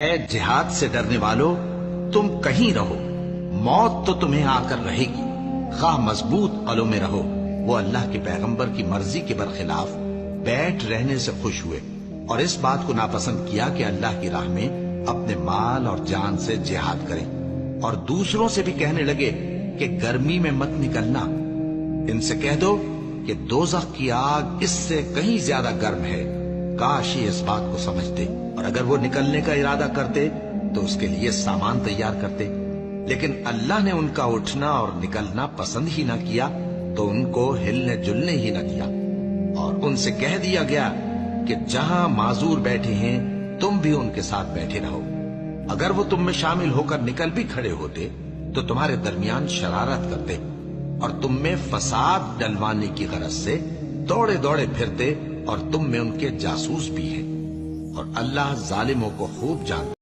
اے جہاد سے ڈرنے والو، تم کہیں رہو، موت تو تمہیں آ کر رہے گی، خواہ مضبوط قلعوں میں رہو۔ وہ اللہ کے پیغمبر کی مرضی کے برخلاف بیٹھ رہنے سے خوش ہوئے اور اس بات کو ناپسند کیا کہ اللہ کی راہ میں اپنے مال اور جان سے جہاد کریں، اور دوسروں سے بھی کہنے لگے کہ گرمی میں مت نکلنا، ان سے کہہ دو کہ دوزخ کی آگ اس سے کہیں زیادہ گرم ہے، کاش یہ اس بات کو سمجھتے، اور اگر وہ نکلنے کا ارادہ کرتے تو اس کے لیے سامان تیار کرتے، لیکن اللہ نے ان کا اٹھنا اور نکلنا پسند ہی نہ کیا تو ان کو ہلنے جلنے ہی نہ دیا، اور ان سے کہہ دیا گیا کہ جہاں معذور بیٹھے ہیں تم بھی ان کے ساتھ بیٹھے رہو، اگر وہ تم میں شامل ہو کر نکل بھی کھڑے ہوتے تو تمہارے درمیان شرارت کرتے اور تم میں فساد ڈلوانے کی غرض سے دوڑے دوڑے پھرتے، اور تم میں ان کے جاسوس بھی ہیں، اور اللہ ظالموں کو خوب جانتا